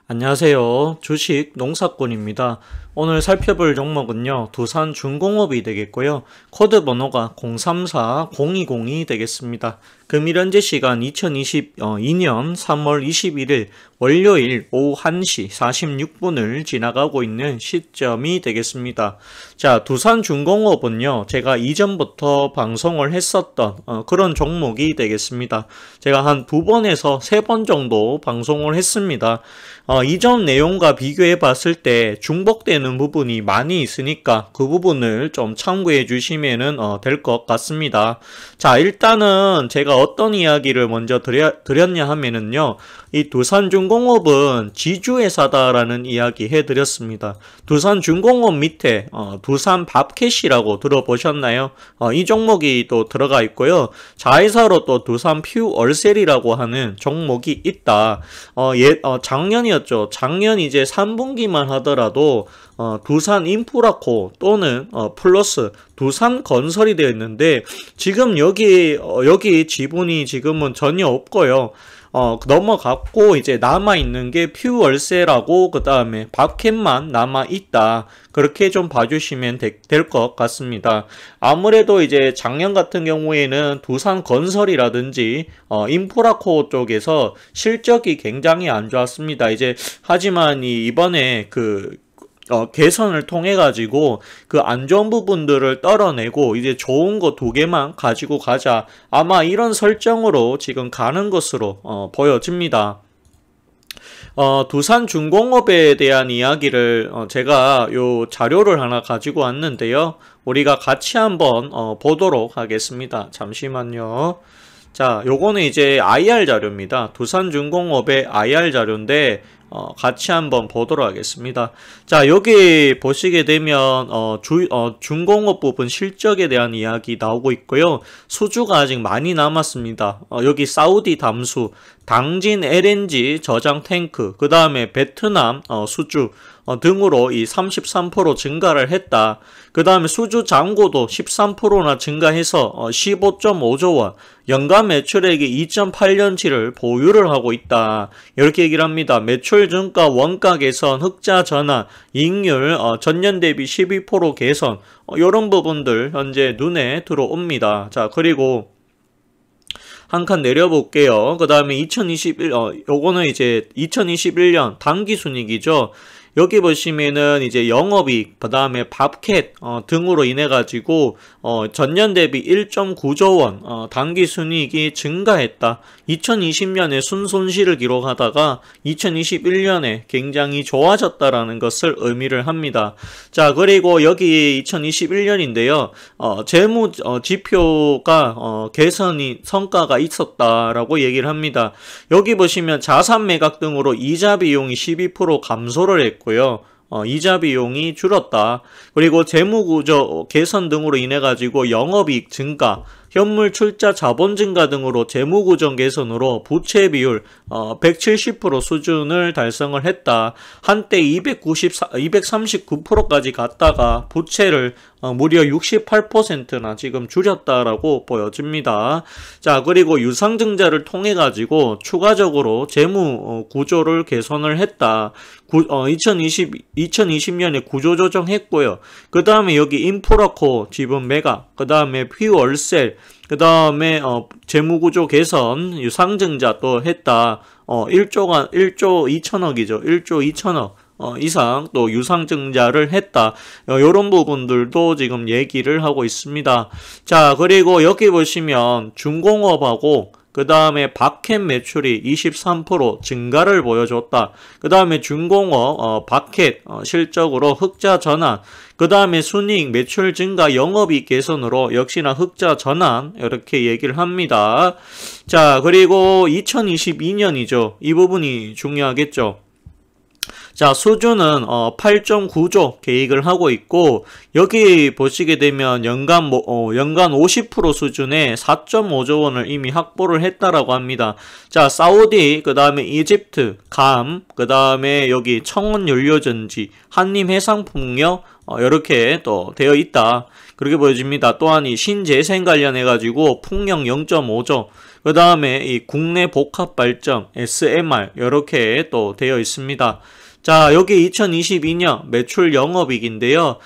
안녕하세요. 주식 농사꾼입니다. 오늘 살펴볼 종목은요, 두산중공업이 되겠고요. 코드 번호가 034020이 되겠습니다. 금일 현재 시간 2022년 3월 21일 월요일 오후 1시 46분을 지나가고 있는 시점이 되겠습니다. 자, 두산중공업은요, 제가 이전부터 방송을 했었던 그런 종목이 되겠습니다. 제가 한 2번에서 3번 정도 방송을 했습니다. 이전 내용과 비교해 봤을 때 중복되는 부분이 많이 있으니까 그 부분을 좀 참고해 주시면 될 것 같습니다. 자, 일단은 제가 어떤 이야기를 먼저 드렸냐 하면은요, 이 두산중공업은 지주회사다라는 이야기 해드렸습니다. 두산중공업 밑에 두산밥캣이라고 들어보셨나요? 이 종목이 또 들어가 있고요. 자회사로 또 두산퓨얼셀이라고 하는 종목이 있다. 작년이었죠. 작년 이제 3분기만 하더라도 두산인프라코 또는 플러스 두산건설이 되어 있는데 지금 여기 지분이 지금은 전혀 없고요. 넘어갔고 이제 남아있는 게 퓨얼셀하고 그 다음에 밥캣만 남아있다. 그렇게 좀 봐주시면 될 것 같습니다. 아무래도 이제 작년 같은 경우에는 두산건설이라든지 인프라코어 쪽에서 실적이 굉장히 안 좋았습니다. 이제 하지만 이번에 개선을 통해 가지고 그 안 좋은 부분들을 떨어내고 이제 좋은 거 2개만 가지고 가자. 아마 이런 설정으로 지금 가는 것으로 보여집니다. 두산중공업에 대한 이야기를 제가 요 자료를 하나 가지고 왔는데요. 우리가 같이 한번 보도록 하겠습니다. 잠시만요. 자, 요거는 이제 IR 자료입니다. 두산중공업의 IR 자료인데 같이 한번 보도록 하겠습니다. 자, 여기 보시게 되면 중공업 부분 실적에 대한 이야기 나오고 있고요. 수주가 아직 많이 남았습니다. 여기 사우디 담수, 당진 LNG 저장 탱크, 그 다음에 베트남 수주 등으로 이 33% 증가를 했다. 그 다음에 수주 잔고도 13%나 증가해서 15.5조 원, 연간 매출액이 2.8년치를 보유를 하고 있다. 이렇게 얘기를 합니다. 매출 증가, 원가 개선, 흑자 전환, 이익률 전년 대비 12% 개선, 이런 부분들 현재 눈에 들어옵니다. 자, 그리고 한 칸 내려볼게요. 그 다음에 요거는 이제 2021년 당기순이익이죠. 여기 보시면은 이제 영업이익, 그 다음에 밥캣 등으로 인해 가지고 전년 대비 1.9조 원 당기순이익이 증가했다. 2020년에 순손실을 기록하다가 2021년에 굉장히 좋아졌다라는 것을 의미를 합니다. 자, 그리고 여기 2021년인데요. 재무 지표가 개선이 성과가 있었다라고 얘기를 합니다. 여기 보시면 자산 매각 등으로 이자 비용이 12% 감소를 했고 이자 비용이 줄었다. 그리고 재무구조 개선 등으로 인해 가지고 영업이익 증가, 현물 출자 자본 증가 등으로 재무구조 개선으로 부채 비율 170% 수준을 달성을 했다. 한때 239%까지 갔다가 부채를 무려 68%나 지금 줄였다라고 보여집니다. 자, 그리고 유상증자를 통해 가지고 추가적으로 재무 구조를 개선을 했다. 2020년에 구조 조정했고요. 그 다음에 여기 인프라코 지분 매각, 그 다음에 퓨얼셀, 그 다음에 재무구조 개선, 유상증자 또 했다. 1조 2천억이죠. 1조 2천억 이상 또 유상증자를 했다. 이런 부분들도 지금 얘기를 하고 있습니다. 자, 그리고 여기 보시면 중공업하고 그 다음에 밥캣 매출이 23% 증가를 보여줬다. 그 다음에 중공업 밥캣 실적으로 흑자 전환, 그 다음에 순이익 매출 증가 영업이익 개선으로 역시나 흑자 전환 이렇게 얘기를 합니다. 자, 그리고 2022년이죠. 이 부분이 중요하겠죠. 자, 수주는 8.9조 계획을 하고 있고 여기 보시게 되면 연간 50% 수준의 4.5조 원을 이미 확보를 했다라고 합니다. 자, 사우디, 그 다음에 이집트, 그 다음에 여기 청원연료전지, 한림해상풍력 이렇게 또 되어 있다. 그렇게 보여집니다. 또한 이 신재생 관련해 가지고 풍력 0.5조, 그 다음에 이 국내 복합 발전 SMR 이렇게 또 되어 있습니다. 자, 여기 2022년 매출 영업이익인데요.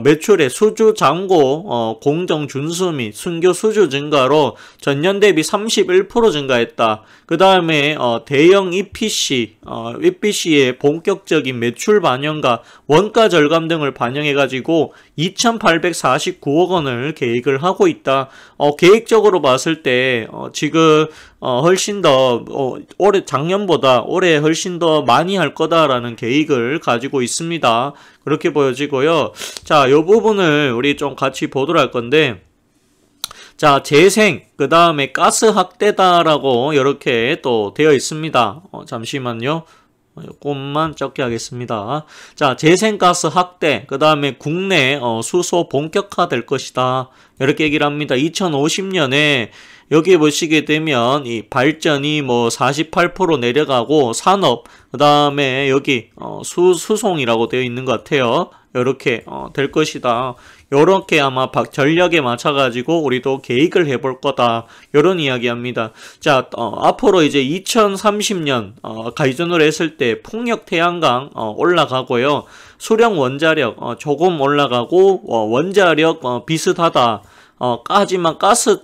매출의 수주 잔고 공정 준수 및 순교 수주 증가로 전년 대비 31% 증가했다. 그 다음에 대형 EPC의 본격적인 매출 반영과 원가 절감 등을 반영해가지고 2,849억 원을 계획을 하고 있다. 계획적으로 봤을 때 지금 훨씬 더 올해 작년보다 올해 훨씬 더 많이 할 거다라는 계획을 가지고 있습니다. 그렇게 보여지고요. 자, 이 부분을 우리 좀 같이 보도록 할 건데, 자, 재생, 그 다음에 가스 확대다라고 이렇게 또 되어 있습니다. 잠시만요. 조금만 적게 하겠습니다. 자, 재생가스 확대, 그 다음에 국내 수소 본격화될 것이다. 이렇게 얘기를 합니다. 2050년에 여기 보시게 되면 이 발전이 뭐 48% 내려가고 산업, 그 다음에 여기 수송이라고 되어 있는 것 같아요. 이렇게 될 것이다. 요렇게 아마 전략에 맞춰가지고 우리도 계획을 해볼 거다. 요런 이야기 합니다. 자, 앞으로 이제 2030년, 기준으로 했을 때 풍력 태양광, 올라가고요. 수령 원자력, 조금 올라가고, 원자력, 비슷하다. 하지만 가스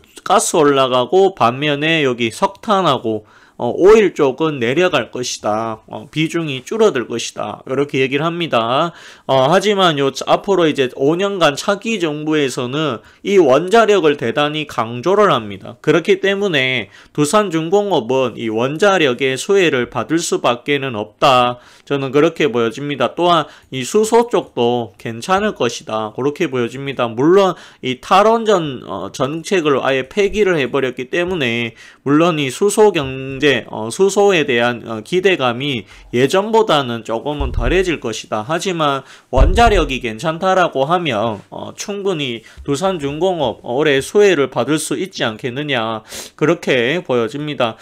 올라가고, 반면에 여기 석탄하고, 오일 쪽은 내려갈 것이다. 비중이 줄어들 것이다. 이렇게 얘기를 합니다. 하지만 앞으로 이제 5년간 차기 정부에서는 이 원자력을 대단히 강조를 합니다. 그렇기 때문에 두산중공업은 이 원자력의 수혜를 받을 수밖에는 없다. 저는 그렇게 보여집니다. 또한 이 수소 쪽도 괜찮을 것이다. 그렇게 보여집니다. 물론 이 탈원전 정책을 아예 폐기를 해버렸기 때문에 물론 이 수소 경제 수소에 대한 기대감이 예전보다는 조금은 덜해질 것이다. 하지만 원자력이 괜찮다라고 하면 충분히 두산중공업 올해 수혜를 받을 수 있지 않겠느냐 그렇게 보여집니다.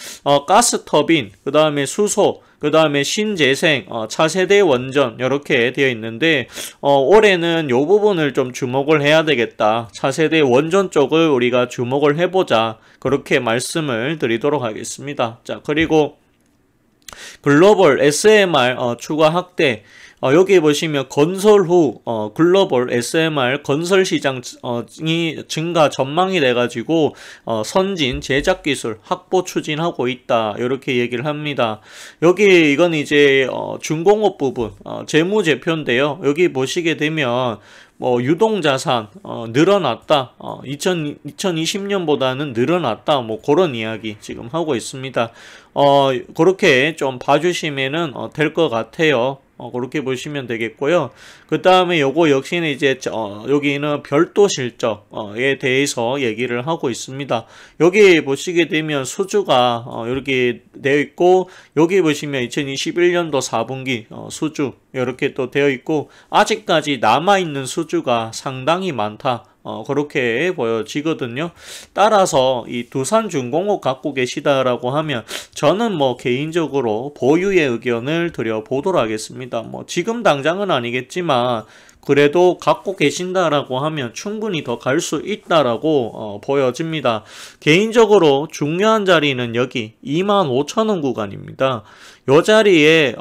가스 터빈, 그 다음에 수소, 그 다음에 신재생, 차세대 원전 이렇게 되어 있는데 올해는 이 부분을 좀 주목을 해야 되겠다. 차세대 원전 쪽을 우리가 주목을 해보자. 그렇게 말씀을 드리도록 하겠습니다. 자, 그리고 글로벌 SMR 추가 확대. 여기 보시면 건설 후 글로벌 SMR 건설 시장이 증가 전망이 돼가지고 선진 제작 기술 확보 추진하고 있다. 이렇게 얘기를 합니다. 여기 이건 이제 중공업 부분 재무제표인데요. 여기 보시게 되면 유동자산 늘어났다. 2020년보다는 늘어났다. 그런 이야기 지금 하고 있습니다. 그렇게 좀 봐주시면은 될 것 같아요. 그렇게 보시면 되겠고요. 그 다음에 요거 역시는 이제 여기는 별도 실적에 대해서 얘기를 하고 있습니다. 여기 보시게 되면 수주가 이렇게 되어 있고, 여기 보시면 2021년도 4분기 수주 이렇게 또 되어 있고, 아직까지 남아있는 수주가 상당히 많다. 그렇게 보여지거든요. 따라서 이 두산중공업 갖고 계시다라고 하면 저는 개인적으로 보유의 의견을 드려보도록 하겠습니다. 지금 당장은 아니겠지만 그래도 갖고 계신다라고 하면 충분히 더 갈 수 있다라고 보여집니다. 개인적으로 중요한 자리는 여기 25,000원 구간입니다. 요 자리를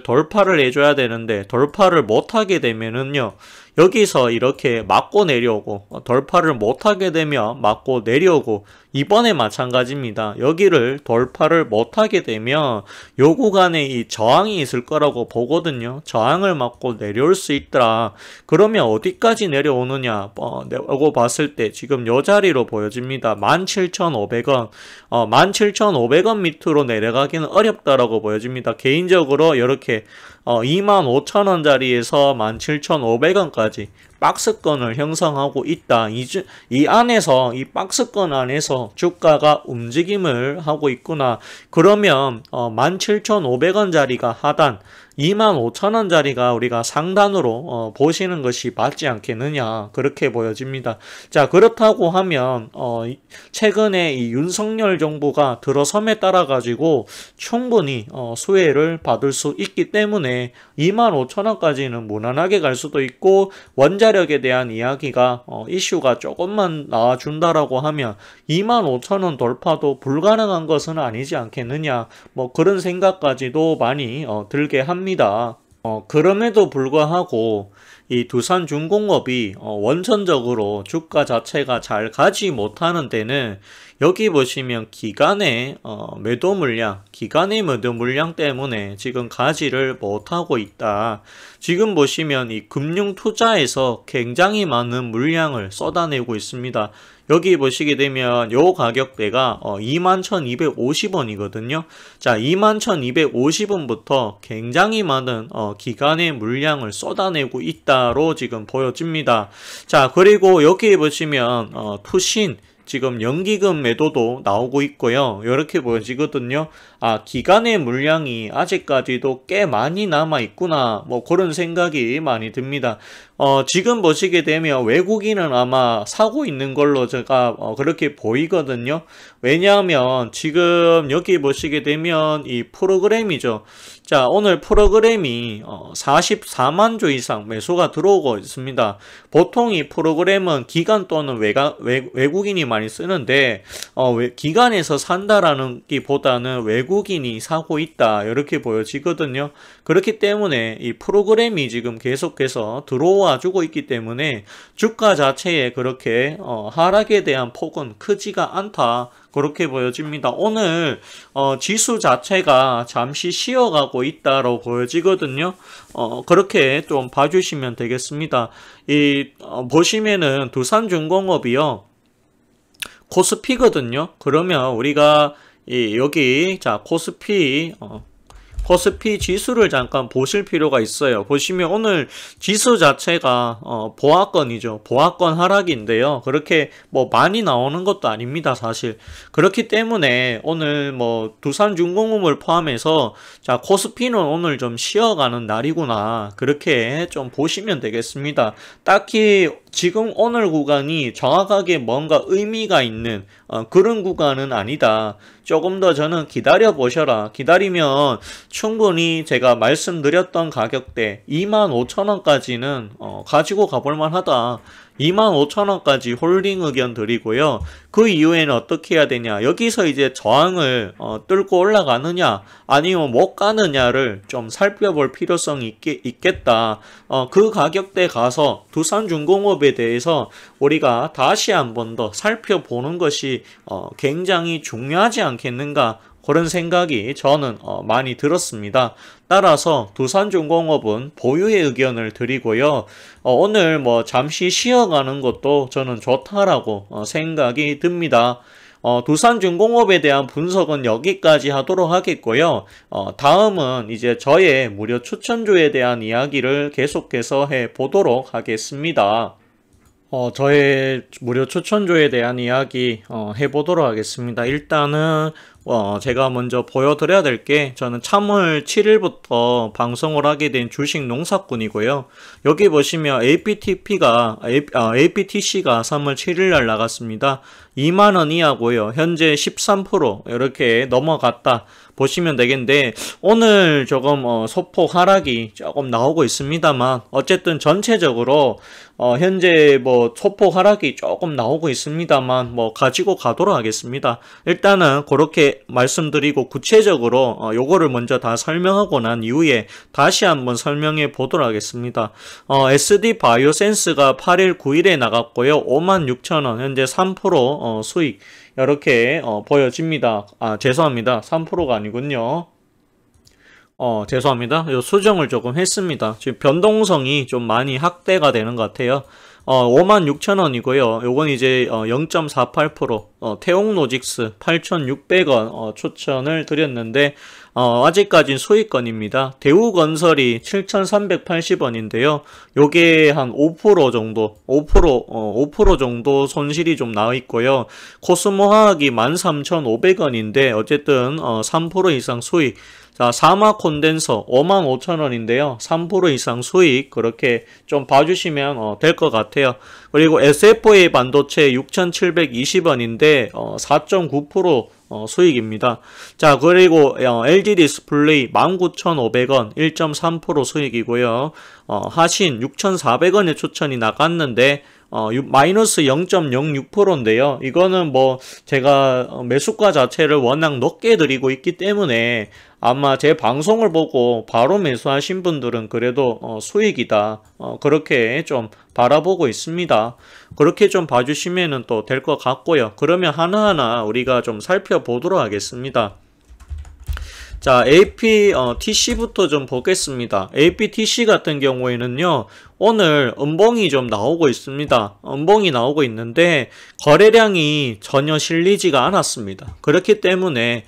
돌파를 해줘야 되는데 돌파를 못하게 되면은요, 여기서 이렇게 맞고 내려오고, 돌파를 못하게 되면 맞고 내려오고, 이번에 마찬가지입니다. 여기를 돌파를 못하게 되면 요 구간에 이 저항이 있을 거라고 보거든요. 저항을 맞고 내려올 수 있더라. 그러면 어디까지 내려오느냐 라고 봤을 때 지금 요 자리로 보여집니다. 17,500원 17,500원 밑으로 내려가기는 어렵다라고 보여집니다. 개인적으로 이렇게 25,000원 자리에서 17,500원까지 박스권을 형성하고 있다. 이 안에서, 이 박스권 안에서 주가가 움직임을 하고 있구나. 그러면 17,500원 자리가 하단, 25,000원 자리가 우리가 상단으로 보시는 것이 맞지 않겠느냐, 그렇게 보여집니다. 자, 그렇다고 하면 최근에 이 윤석열 정부가 들어섬에 따라 가지고 충분히 수혜를 받을 수 있기 때문에 25,000원까지는 무난하게 갈 수도 있고, 원자력 투자력에 대한 이야기가 이슈가 조금만 나와준다라고 하면 25,000원 돌파도 불가능한 것은 아니지 않겠느냐, 뭐 그런 생각까지도 많이 들게 합니다. 그럼에도 불구하고 이 두산중공업이 원천적으로 주가 자체가 잘 가지 못하는 데는 여기 보시면 기간의 매도 물량 때문에 지금 가지를 못하고 있다. 지금 보시면 이 금융 투자에서 굉장히 많은 물량을 쏟아내고 있습니다. 여기 보시게 되면 요 가격대가 21,250원이거든요. 자, 21,250원부터 굉장히 많은 기간의 물량을 쏟아내고 있다로 지금 보여집니다. 자, 그리고 여기 보시면 투신 지금 연기금 매도도 나오고 있고요. 이렇게 보여지거든요. 아, 기간의 물량이 아직까지도 꽤 많이 남아 있구나, 뭐 그런 생각이 많이 듭니다. 지금 보시게 되면 외국인은 아마 사고 있는 걸로 제가 그렇게 보이거든요. 왜냐하면 지금 여기 보시게 되면 이 프로그램이죠. 자, 오늘 프로그램이 44만 주 이상 매수가 들어오고 있습니다. 보통 이 프로그램은 기관 또는 외국인이 많이 쓰는데 기관에서 산다라는 기보다는 외국인이 사고 있다, 이렇게 보여지거든요. 그렇기 때문에 이 프로그램이 지금 계속해서 들어와 주고 있기 때문에 주가 자체에 그렇게 하락에 대한 폭은 크지가 않다, 그렇게 보여집니다. 오늘 지수 자체가 잠시 쉬어가고 있다로 보여지거든요. 그렇게 좀 봐주시면 되겠습니다. 보시면은 두산중공업이요, 코스피거든요. 그러면 우리가 여기 자 코스피 지수를 잠깐 보실 필요가 있어요. 보시면 오늘 지수 자체가 보합권이죠. 보합권 하락인데요. 그렇게 뭐 많이 나오는 것도 아닙니다, 사실. 그렇기 때문에 오늘 뭐 두산중공업을 포함해서 자, 코스피는 오늘 좀 쉬어가는 날이구나, 그렇게 좀 보시면 되겠습니다. 딱히 지금 오늘 구간이 정확하게 뭔가 의미가 있는 그런 구간은 아니다. 조금 더 저는 기다려 보셔라. 기다리면 충분히 제가 말씀드렸던 가격대 25,000원까지는 가지고 가볼 만하다. 25,000원까지 홀딩 의견 드리고요. 그 이후에는 어떻게 해야 되냐, 여기서 이제 저항을 뚫고 올라가느냐 아니면 못 가느냐를 좀 살펴볼 필요성이 있겠다. 그 가격대 가서 두산중공업에 대해서 우리가 다시 한 번 더 살펴보는 것이 굉장히 중요하지 않겠는가, 그런 생각이 저는 많이 들었습니다. 따라서 두산중공업은 보유의 의견을 드리고요. 오늘 뭐 잠시 쉬어가는 것도 저는 좋다라고 생각이 듭니다. 두산중공업에 대한 분석은 여기까지 하도록 하겠고요. 다음은 이제 저의 무료 추천주에 대한 이야기를 계속해서 해보도록 하겠습니다. 저의 무료 추천주에 대한 이야기 해보도록 하겠습니다. 일단은 제가 먼저 보여드려야 될 게, 저는 3월 7일부터 방송을 하게 된 주식 농사꾼이고요. 여기 보시면 APTC가 3월 7일날 나갔습니다. 2만원 이하고요. 현재 13% 이렇게 넘어갔다 보시면 되겠는데, 오늘 조금 소폭 하락이 조금 나오고 있습니다만, 어쨌든 전체적으로 현재 뭐 소폭 하락이 조금 나오고 있습니다만 뭐 가지고 가도록 하겠습니다. 일단은 그렇게 말씀드리고, 구체적으로 요거를 먼저 다 설명하고 난 이후에 다시 한번 설명해 보도록 하겠습니다. SD 바이오센스가 8일 9일에 나갔고요. 56,000원, 현재 3% 수익 이렇게 보여집니다. 죄송합니다. 3%가 아니군요. 죄송합니다. 요 수정을 조금 했습니다. 지금 변동성이 좀 많이 확대가 되는 것 같아요. 56,000원이고요. 요건 이제 0.48%, 태옥로직스 8,600원 추천을 드렸는데 아직까진 수익권입니다. 대우건설이 7,380원인데요. 요게 한 5% 정도, 5% 정도 손실이 좀 나와 있고요. 코스모화학이 13,500원인데 어쨌든 3% 이상 수익. 자, 사마 콘덴서 55,000원인데요. 3% 이상 수익, 그렇게 좀 봐주시면 될 것 같아요. 그리고 SFA 반도체 6,720원인데 4.9% 수익입니다. 자, 그리고 LG 디스플레이 19,500원 1.3% 수익이고요. 하신 6,400원에 추천이 나갔는데 마이너스 0.06%인데요. 이거는 뭐 제가 매수가 자체를 워낙 높게 드리고 있기 때문에 아마 제 방송을 보고 바로 매수하신 분들은 그래도 수익이다, 그렇게 좀 바라보고 있습니다. 그렇게 좀 봐주시면 또 될 것 같고요. 그러면 하나하나 우리가 좀 살펴보도록 하겠습니다. 자, APTC부터 좀 보겠습니다. APTC 같은 경우에는요, 오늘 음봉이 좀 나오고 있습니다. 음봉이 나오고 있는데 거래량이 전혀 실리지가 않았습니다. 그렇기 때문에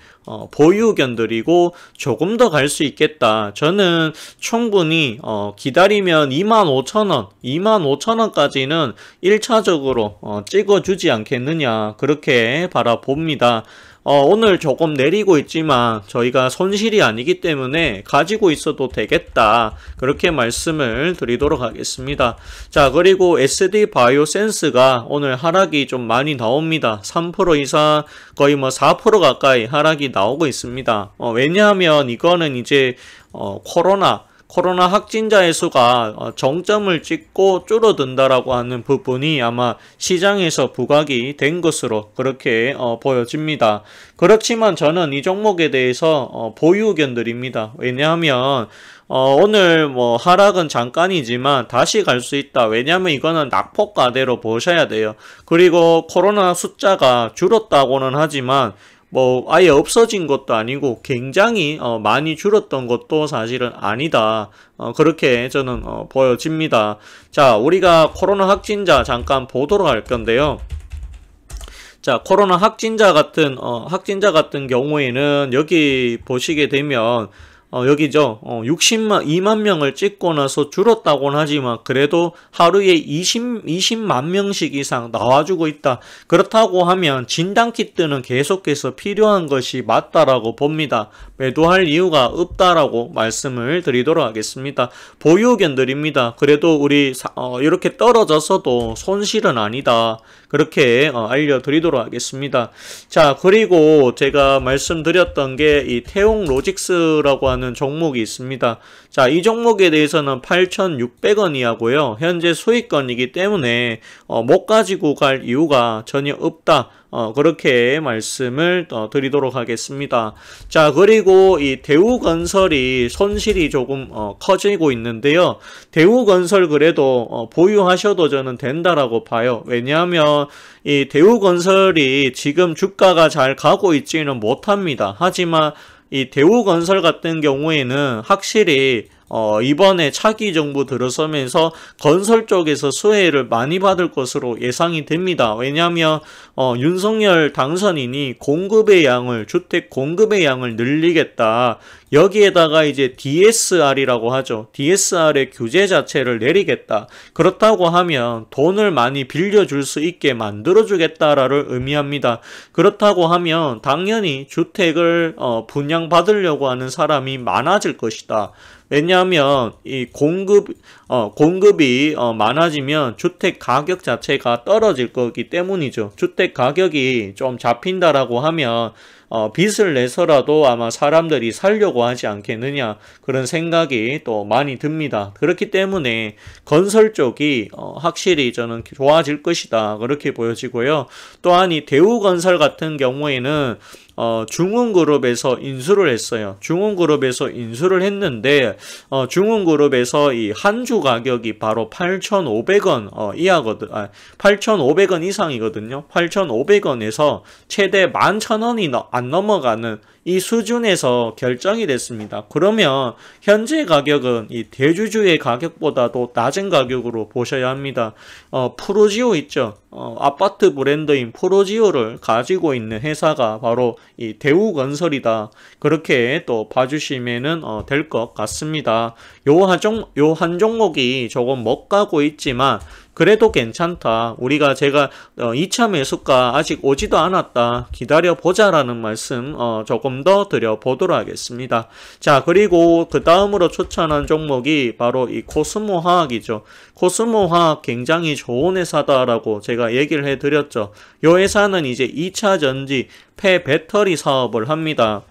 보유 의견들이고 조금 더 갈 수 있겠다. 저는 충분히 기다리면 25,000원, 25,000원까지는 1차적으로 찍어주지 않겠느냐, 그렇게 바라봅니다. 오늘 조금 내리고 있지만 저희가 손실이 아니기 때문에 가지고 있어도 되겠다, 그렇게 말씀을 드리도록 하겠습니다. 자, 그리고 SD 바이오센스가 오늘 하락이 좀 많이 나옵니다. 3% 이상, 거의 뭐 4% 가까이 하락이 나오고 있습니다. 왜냐하면 이거는 이제 코로나 확진자의 수가 정점을 찍고 줄어든다라고 하는 부분이 아마 시장에서 부각이 된 것으로 그렇게 보여집니다. 그렇지만 저는 이 종목에 대해서 보유 의견들입니다. 왜냐하면 오늘 뭐 하락은 잠깐이지만 다시 갈 수 있다. 왜냐하면 이거는 낙폭과대로 보셔야 돼요. 그리고 코로나 숫자가 줄었다고는 하지만 뭐 아예 없어진 것도 아니고 굉장히 많이 줄었던 것도 사실은 아니다, 그렇게 저는 보여집니다. 자, 우리가 코로나 확진자 잠깐 보도록 할 건데요. 자, 코로나 확진자 같은 경우에는 여기 보시게 되면 여기죠. 2만 명을 찍고 나서 줄었다고는 하지만 그래도 하루에 20만 명씩 이상 나와주고 있다. 그렇다고 하면 진단키트는 계속해서 필요한 것이 맞다라고 봅니다. 매도할 이유가 없다라고 말씀을 드리도록 하겠습니다. 보유 의견들입니다. 그래도 우리 이렇게 떨어져서도 손실은 아니다, 그렇게 알려드리도록 하겠습니다. 자, 그리고 제가 말씀드렸던 게 이 태용로직스라고 하는 종목이 있습니다. 자, 이 종목에 대해서는 8,600원 이하고요. 현재 수익권이기 때문에 못 가지고 갈 이유가 전혀 없다, 그렇게 말씀을 드리도록 하겠습니다. 자, 그리고 이 대우건설이 손실이 조금 커지고 있는데요. 대우건설 그래도 보유하셔도 저는 된다라고 봐요. 왜냐하면 이 대우건설이 지금 주가가 잘 가고 있지는 못합니다. 하지만 이 대우건설 같은 경우에는 확실히 이번에 차기 정부 들어서면서 건설 쪽에서 수혜를 많이 받을 것으로 예상이 됩니다. 왜냐하면 윤석열 당선인이 주택 공급의 양을 늘리겠다. 여기에다가 이제 DSR이라고 하죠. DSR의 규제 자체를 내리겠다. 그렇다고 하면 돈을 많이 빌려줄 수 있게 만들어주겠다라를 의미합니다. 그렇다고 하면 당연히 주택을 분양받으려고 하는 사람이 많아질 것이다. 왜냐하면 이 공급이 많아지면 주택 가격 자체가 떨어질 거기 때문이죠. 주택 가격이 좀 잡힌다라고 하면 빚을 내서라도 아마 사람들이 살려고 하지 않겠느냐, 그런 생각이 또 많이 듭니다. 그렇기 때문에 건설 쪽이 확실히 저는 좋아질 것이다, 그렇게 보여지고요. 또한 이 대우건설 같은 경우에는 중흥그룹에서 인수를 했어요. 중흥그룹에서 인수를 했는데 중흥그룹에서 이 한 주 가격이 바로 8,500원 이하거든. 8,500원 이상이거든요. 8,500원에서 최대 11,000원이 안 넘어가는 이 수준에서 결정이 됐습니다. 그러면 현재 가격은 이 대주주의 가격보다도 낮은 가격으로 보셔야 합니다. 프로지오 있죠. 아파트 브랜드인 프로지오를 가지고 있는 회사가 바로 이 대우건설이다. 그렇게 또 봐주시면은 될 것 같습니다. 요 한 종목이 조금 못 가고 있지만 그래도 괜찮다. 제가 2차 매수가 아직 오지도 않았다. 기다려보자라는 말씀 조금 더 드려보도록 하겠습니다. 자, 그리고 그 다음으로 추천한 종목이 바로 이 코스모화학이죠. 코스모화학 굉장히 좋은 회사다라고 제가 얘기를 해드렸죠. 이 회사는 이제 2차 전지 폐배터리 사업을 합니다.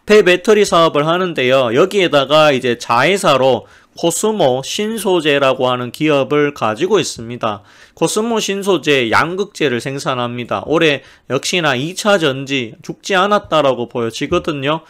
폐배터리 사업을 하는데요. 여기에다가 이제 자회사로 코스모 신소재라고 하는 기업을 가지고 있습니다. 코스모 신소재 양극재를 생산합니다. 올해 역시나 2차 전지 죽지 않았다라고 보여지거든요.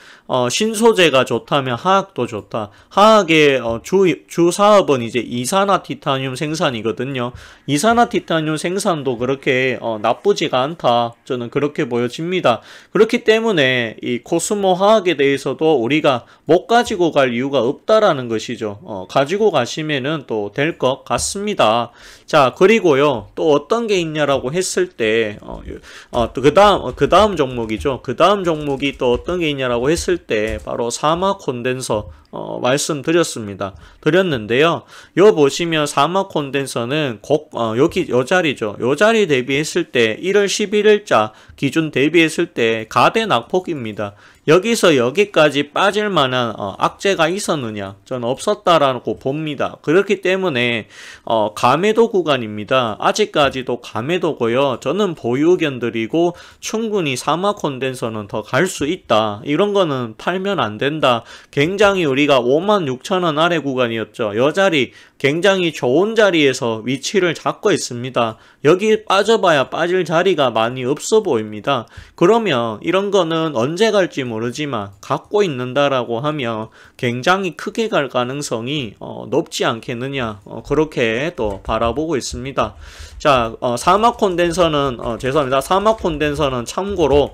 신소재가 좋다면 화학도 좋다. 화학의 주 사업은 이제 이산화티타늄 생산이거든요. 이산화티타늄 생산도 그렇게 나쁘지가 않다. 저는 그렇게 보여집니다. 그렇기 때문에 이 코스모 화학에 대해서도 우리가 못 가지고 갈 이유가 없다라는 것이죠. 가지고 가시면은 또 될 것 같습니다. 자, 그리고요, 또 어떤 게 있냐라고 했을 때, 그 다음 종목이죠. 그 다음 종목이 또 어떤 게 있냐라고 했을 때, 바로 사막 콘덴서, 드렸는데요. 요 보시면 사막 콘덴서는 여기 요 자리죠. 요 자리 대비했을 때 1월 11일자 기준 대비했을 때 가대 낙폭입니다. 여기서 여기까지 빠질 만한 악재가 있었느냐? 저는 없었다라고 봅니다. 그렇기 때문에 가매도 구간입니다. 아직까지도 가매도고요. 저는 보유 의견들이고 충분히 사막 콘덴서는 더 갈 수 있다. 이런 거는 팔면 안 된다. 굉장히 우리가 56,000원 아래 구간이었죠. 이 자리 굉장히 좋은 자리에서 위치를 잡고 있습니다. 여기 빠져봐야 빠질 자리가 많이 없어 보입니다. 그러면 이런 거는 언제 갈지 모르지만 갖고 있는다라고 하면 굉장히 크게 갈 가능성이 높지 않겠느냐, 그렇게 또 바라보고 있습니다. 자, 사막 콘덴서는 죄송합니다. 사막 콘덴서는 참고로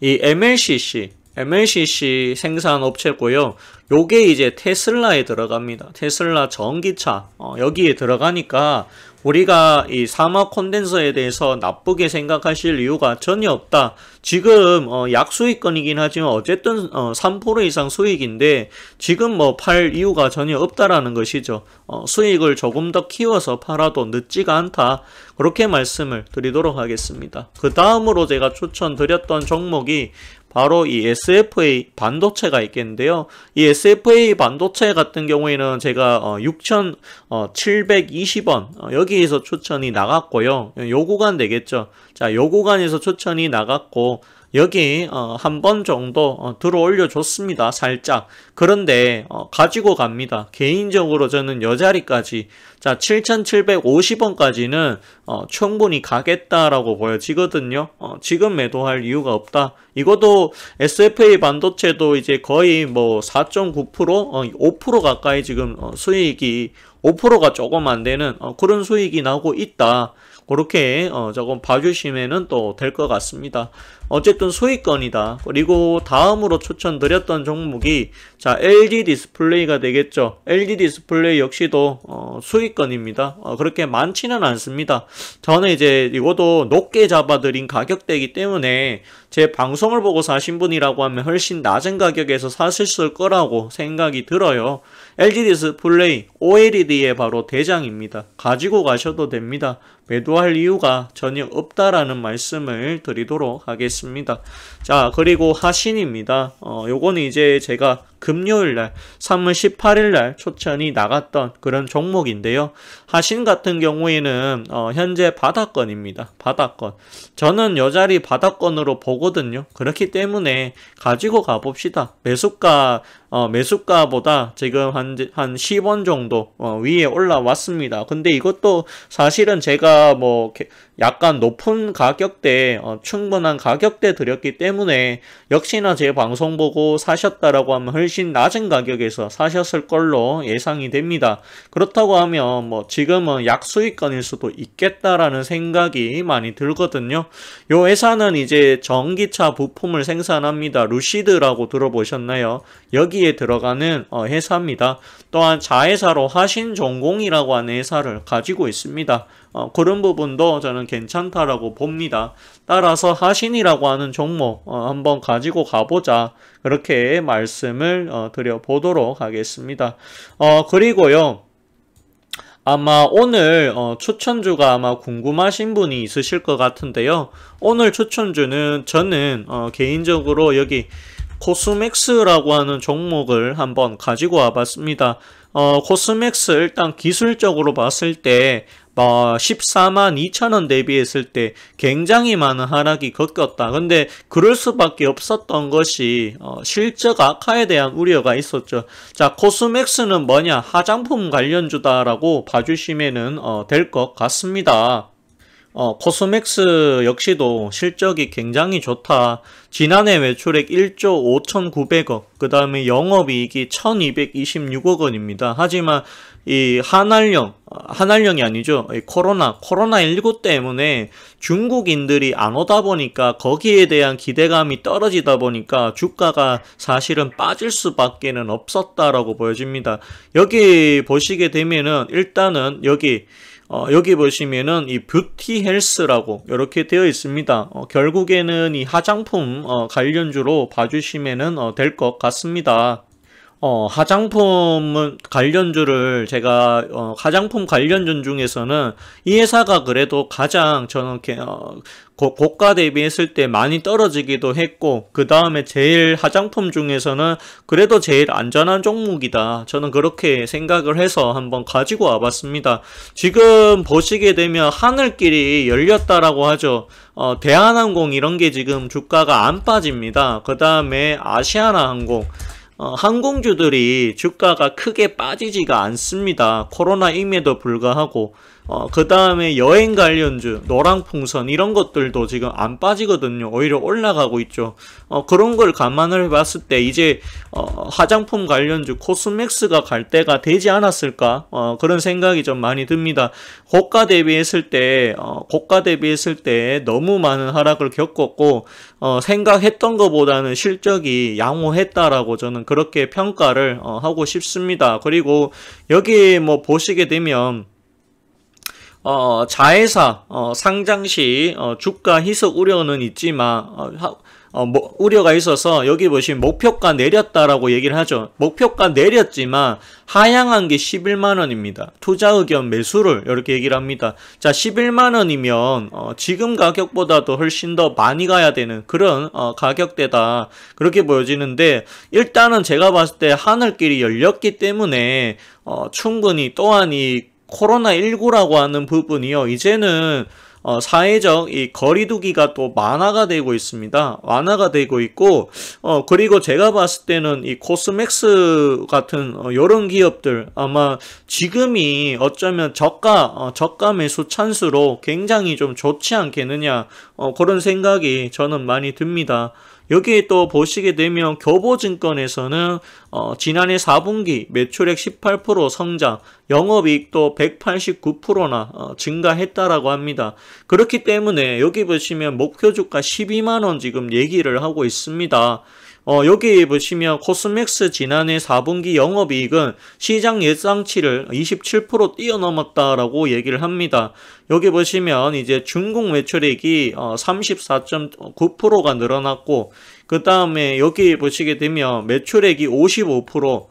이 MLCC 생산 업체고요. 요게 이제 테슬라에 들어갑니다. 테슬라 전기차 여기에 들어가니까 우리가 이 사막 콘덴서에 대해서 나쁘게 생각하실 이유가 전혀 없다. 지금 약수익권이긴 하지만 어쨌든 3% 이상 수익인데 지금 팔 이유가 전혀 없다라는 것이죠. 수익을 조금 더 키워서 팔아도 늦지가 않다. 그렇게 말씀을 드리도록 하겠습니다. 그 다음으로 제가 추천드렸던 종목이 바로 이 SFA 반도체가 있겠는데요. 이 SFA 반도체 같은 경우에는 제가 6,720원 여기에서 추천이 나갔고요. 요 구간 되겠죠. 자, 요 구간에서 추천이 나갔고 여기 한 번 정도 들어 올려줬습니다. 살짝. 그런데 가지고 갑니다. 개인적으로 저는 요 자리까지, 자 7,750원까지는 충분히 가겠다라고 보여지거든요. 지금 매도할 이유가 없다. 이것도 SFA 반도체도 이제 거의 4.9%, 5% 가까이 지금 수익이 5%가 조금 안 되는 그런 수익이 나고 있다. 그렇게 조금 봐주시면은 또 될 것 같습니다. 어쨌든 수익권이다. 그리고 다음으로 추천드렸던 종목이 자 LG 디스플레이가 되겠죠. LG 디스플레이 역시도 수익권입니다. 그렇게 많지는 않습니다. 저는 이제 이것도 높게 잡아드린 가격대이기 때문에 제 방송을 보고 사신 분이라고 하면 훨씬 낮은 가격에서 사셨을 거라고 생각이 들어요. LG 디스플레이 OLED의 바로 대장입니다. 가지고 가셔도 됩니다. 매도할 이유가 전혀 없다라는 말씀을 드리도록 하겠습니다. 자, 그리고 하신입니다. 요거는 이제 제가 금요일날 3월 18일날 추천이 나갔던 그런 종목인데요. 하신 같은 경우에는 현재 바닥권입니다. 바닥권. 저는 요 자리 바닥권으로 보거든요. 그렇기 때문에 가지고 가봅시다. 매수가보다 지금 한 10원 정도 위에 올라왔습니다. 근데 이것도 사실은 제가 약간 높은 가격대, 충분한 가격대 드렸기 때문에 역시나 제 방송 보고 사셨다라고 하면 훨씬 낮은 가격에서 사셨을 걸로 예상이 됩니다. 그렇다고 하면 지금은 약수익권일 수도 있겠다라는 생각이 많이 들거든요. 요 회사는 이제 전기차 부품을 생산합니다. 루시드라고 들어보셨나요? 여기에 들어가는 회사입니다. 또한 자회사로 하신전공이라고 하는 회사를 가지고 있습니다. 그런 부분도 저는 괜찮다라고 봅니다. 따라서 하신이라고 하는 종목 한번 가지고 가보자, 그렇게 말씀을 드려보도록 하겠습니다. 그리고요, 아마 오늘 추천주가 아마 궁금하신 분이 있으실 것 같은데요. 오늘 추천주는 저는 개인적으로 여기 코스맥스라고 하는 종목을 한번 가지고 와봤습니다. 코스맥스 일단 기술적으로 봤을 때 14만 2천원 대비했을 때 굉장히 많은 하락이 겪었다. 근데 그럴 수밖에 없었던 것이 실적 악화에 대한 우려가 있었죠. 자, 코스맥스는 뭐냐? 화장품 관련주다라고 봐주시면은 될 것 같습니다. 코스맥스 역시도 실적이 굉장히 좋다. 지난해 매출액 1조 5,900억, 그 다음에 영업이익이 1,226억 원입니다. 하지만 이 한알령이 아니죠. 코로나19 때문에 중국인들이 안 오다 보니까 거기에 대한 기대감이 떨어지다 보니까 주가가 사실은 빠질 수밖에는 없었다라고 보여집니다. 여기 보시게 되면은 일단은 여기 보시면은 이 뷰티 헬스라고 이렇게 되어 있습니다. 결국에는 이 화장품 관련주로 봐주시면은 될 것 같습니다. 화장품 관련주를 제가 화장품 관련주 중에서는 이 회사가 그래도 가장 저는 고가 대비했을 때 많이 떨어지기도 했고, 그 다음에 제일 화장품 중에서는 그래도 제일 안전한 종목이다. 저는 그렇게 생각을 해서 한번 가지고 와봤습니다. 지금 보시게 되면 하늘길이 열렸다라고 하죠. 대한항공 이런 게 지금 주가가 안 빠집니다. 그 다음에 아시아나항공 항공주들이 주가가 크게 빠지지가 않습니다. 코로나임에도 불구하고. 그 다음에 여행 관련주, 노랑풍선 이런 것들도 지금 안 빠지거든요. 오히려 올라가고 있죠. 그런 걸 감안을 해봤을 때 이제 화장품 관련주 코스맥스가 갈 때가 되지 않았을까? 그런 생각이 좀 많이 듭니다. 고가 대비했을 때 너무 많은 하락을 겪었고 생각했던 것보다는 실적이 양호했다라고 저는 그렇게 평가를 하고 싶습니다. 그리고 여기 뭐 보시게 되면 자회사 상장 시 주가 희석 우려는 있지만 우려가 있어서 여기 보시면 목표가 내렸다라고 얘기를 하죠. 목표가 내렸지만 하향한 게 11만원입니다. 투자 의견 매수를 이렇게 얘기를 합니다. 자, 11만원이면 지금 가격보다도 훨씬 더 많이 가야 되는 그런 가격대다. 그렇게 보여지는데 일단은 제가 봤을 때 하늘길이 열렸기 때문에 충분히 또한 이 코로나19라고 하는 부분이요. 이제는 사회적 이 거리두기가 또 완화가 되고 있습니다. 완화가 되고 있고, 그리고 제가 봤을 때는 이 코스맥스 같은 이런 기업들 아마 지금이 어쩌면 저가 매수 찬스로 굉장히 좀 좋지 않겠느냐, 그런 생각이 저는 많이 듭니다. 여기 또 보시게 되면 교보증권에서는 지난해 4분기 매출액 18% 성장, 영업이익도 189%나 증가했다라고 합니다. 그렇기 때문에 여기 보시면 목표주가 12만원 지금 얘기를 하고 있습니다. 여기 보시면 코스맥스 지난해 4분기 영업이익은 시장 예상치를 27% 뛰어넘었다라고 얘기를 합니다. 여기 보시면 이제 중국 매출액이 34.9%가 늘어났고, 그 다음에 여기 보시게 되면 매출액이 55%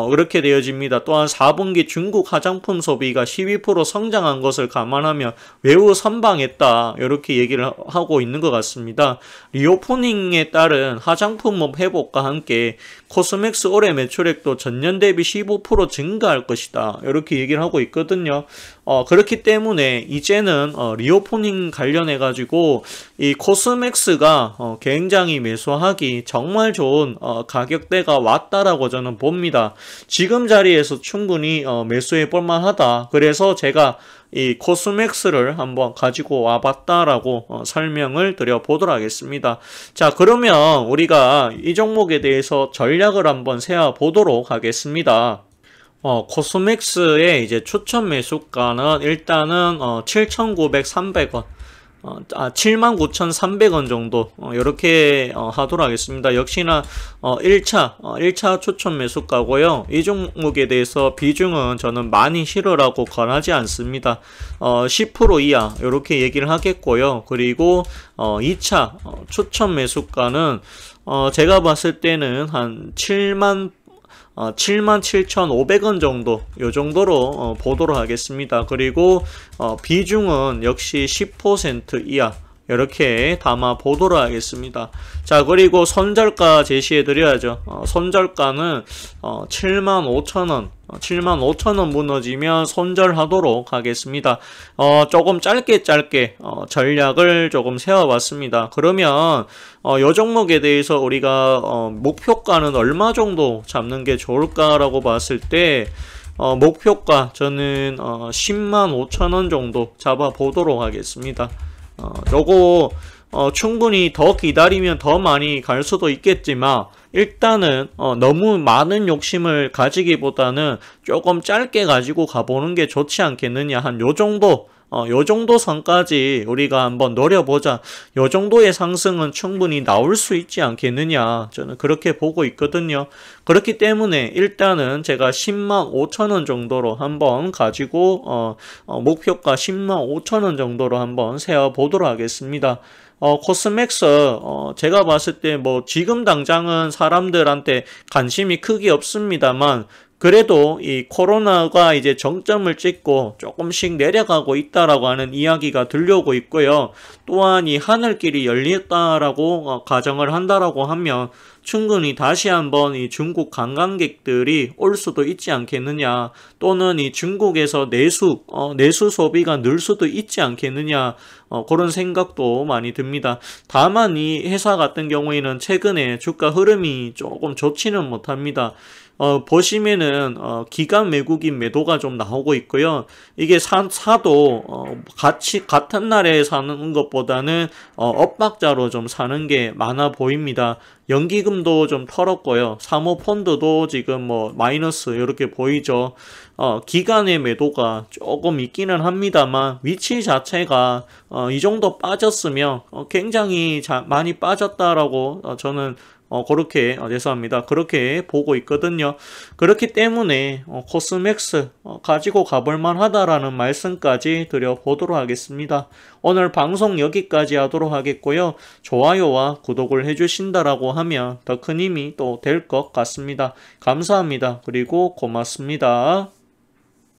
그렇게 되어집니다. 또한 4분기 중국 화장품 소비가 12% 성장한 것을 감안하면 매우 선방했다. 이렇게 얘기를 하고 있는 것 같습니다. 리오프닝에 따른 화장품업 회복과 함께 코스맥스 올해 매출액도 전년 대비 15% 증가할 것이다. 이렇게 얘기를 하고 있거든요. 그렇기 때문에 이제는 리오프닝 관련해 가지고 이 코스맥스가 굉장히 매수하기 정말 좋은 가격대가 왔다라고 저는 봅니다. 지금 자리에서 충분히 매수해 볼만하다. 그래서 제가 이 코스맥스를 한번 가지고 와봤다라고 설명을 드려보도록 하겠습니다. 자, 그러면 우리가 이 종목에 대해서 전략을 한번 세워보도록 하겠습니다. 코스맥스의 이제 추천 매수가는 일단은 7,900, 79,300원 정도 이렇게 하도록 하겠습니다. 역시나 1차 추천 매수가고요. 이 종목에 대해서 비중은 저는 많이 실으라고 권하지 않습니다. 10% 이하 이렇게 얘기를 하겠고요. 그리고 2차 추천 매수가는 제가 봤을 때는 한 77,500원 정도 요 정도로 보도록 하겠습니다. 그리고 비중은 역시 10% 이하 이렇게 담아 보도록 하겠습니다. 자, 그리고 손절가 제시해 드려야죠. 손절가는 75,000원 75,000원 무너지면 손절하도록 하겠습니다. 조금 짧게 전략을 조금 세워봤습니다. 그러면 요 종목에 대해서 우리가 목표가는 얼마 정도 잡는 게 좋을까라고 봤을 때 목표가 저는 105,000원 정도 잡아 보도록 하겠습니다. 요거 충분히 더 기다리면 더 많이 갈 수도 있겠지만 일단은 너무 많은 욕심을 가지기보다는 조금 짧게 가지고 가보는 게 좋지 않겠느냐. 한 요 정도 선까지 우리가 한번 노려보자. 요 정도의 상승은 충분히 나올 수 있지 않겠느냐. 저는 그렇게 보고 있거든요. 그렇기 때문에 일단은 제가 105,000원 정도로 한번 가지고 목표가 105,000원 정도로 한번 세워보도록 하겠습니다. 코스맥스 제가 봤을 때 뭐 지금 당장은 사람들한테 관심이 크게 없습니다만 그래도 이 코로나가 이제 정점을 찍고 조금씩 내려가고 있다라고 하는 이야기가 들려오고 있고요. 또한 이 하늘길이 열렸다라고 가정을 한다라고 하면 충분히 다시 한번 이 중국 관광객들이 올 수도 있지 않겠느냐. 또는 이 중국에서 내수 소비가 늘 수도 있지 않겠느냐. 그런 생각도 많이 듭니다. 다만 이 회사 같은 경우에는 최근에 주가 흐름이 조금 좋지는 못합니다. 보시면은 기관 외국인 매도가 좀 나오고 있고요. 이게 사도 같은 날에 사는 것보다는 엇박자로 좀 사는 게 많아 보입니다. 연기금도 좀 털었고요. 사모펀드도 지금 뭐 마이너스 이렇게 보이죠. 기간의 매도가 조금 있기는 합니다만 위치 자체가 이 정도 빠졌으면 굉장히 많이 빠졌다라고 저는 그렇게 죄송합니다. 그렇게 보고 있거든요. 그렇기 때문에 코스맥스 가지고 가볼만 하다라는 말씀까지 드려보도록 하겠습니다. 오늘 방송 여기까지 하도록 하겠고요. 좋아요와 구독을 해주신다라고 하면 더 큰 힘이 또 될 것 같습니다. 감사합니다. 그리고 고맙습니다.